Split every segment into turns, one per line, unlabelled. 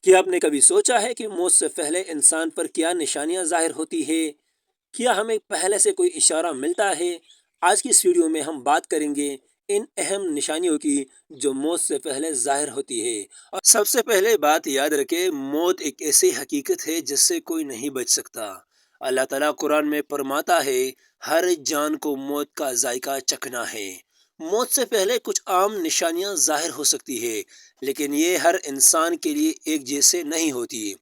کیا آپ نے کبھی سوچا ہے کہ موت سے پہلے انسان پر کیا نشانیاں ظاہر ہوتی ہے؟ کیا ہمیں پہلے سے کوئی اشارہ ملتا ہے؟ آج کی اس ویڈیو میں ہم بات کریں گے ان اہم نشانیوں کی جو موت سے پہلے ظاہر ہوتی ہے۔ اور سب سے پہلے بات یاد رکھے، موت ایک ایسی حقیقت ہے جس سے کوئی نہیں بچ سکتا۔ اللہ تعالیٰ قرآن میں فرماتا ہے، ہر جان کو موت کا ذائقہ چکھنا ہے۔ موت سے پہلے کچھ عام نشانیاں ظاہر ہو سکتی ہے، لیکن یہ ہر انسان کے لیے ایک جیسے نہیں ہوتی۔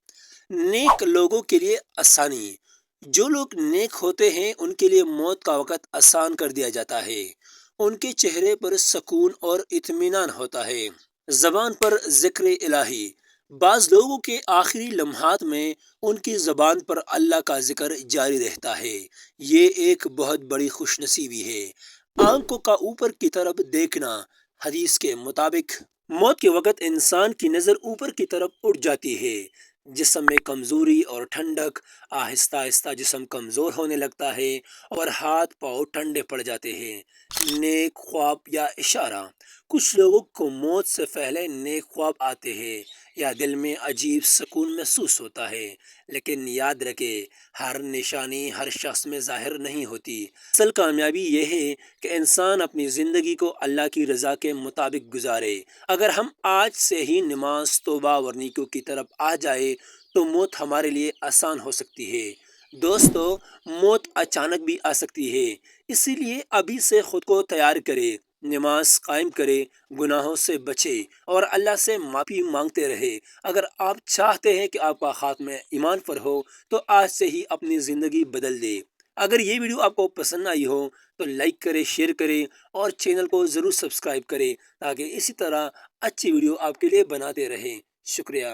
نیک لوگوں کے لیے آسانی، جو لوگ نیک ہوتے ہیں ان کے لیے موت کا وقت آسان کر دیا جاتا ہے۔ ان کے چہرے پر سکون اور اطمینان ہوتا ہے۔ زبان پر ذکر الہی، بعض لوگوں کے آخری لمحات میں ان کی زبان پر اللہ کا ذکر جاری رہتا ہے۔ یہ ایک بہت بڑی خوش نصیبی ہے۔ آنکھوں کا اوپر کی طرف دیکھنا، حدیث کے مطابق موت کے وقت انسان کی نظر اوپر کی طرف اٹھ جاتی ہے۔ جسم میں کمزوری اور ٹھنڈک، آہستہ آہستہ جسم کمزور ہونے لگتا ہے اور ہاتھ پاؤں ٹھنڈے پڑ جاتے ہیں۔ نیک خواب یا اشارہ، کچھ لوگوں کو موت سے پہلے نیک خواب آتے ہیں یا دل میں عجیب سکون محسوس ہوتا ہے، لیکن یاد رکھے، ہر نشانی ہر شخص میں ظاہر نہیں ہوتی۔ اصل کامیابی یہ ہے کہ انسان اپنی زندگی کو اللہ کی رضا کے مطابق گزارے۔ اگر ہم آج سے ہی نماز، توبہ اور نیکیوں کی طرف آ جائے تو موت ہمارے لیے آسان ہو سکتی ہے۔ دوستو، موت اچانک بھی آ سکتی ہے، اسی لیے ابھی سے خود کو تیار کرے، نماز قائم کرے، گناہوں سے بچے اور اللہ سے معافی مانگتے رہے۔ اگر آپ چاہتے ہیں کہ آپ کا خاتمہ ایمان پر ہو تو آج سے ہی اپنی زندگی بدل دے۔ اگر یہ ویڈیو آپ کو پسند آئی ہو تو لائک کرے، شیئر کرے اور چینل کو ضرور سبسکرائب کرے تاکہ اسی طرح اچھی ویڈیو آپ کے لیے بناتے رہیں۔ شکریہ۔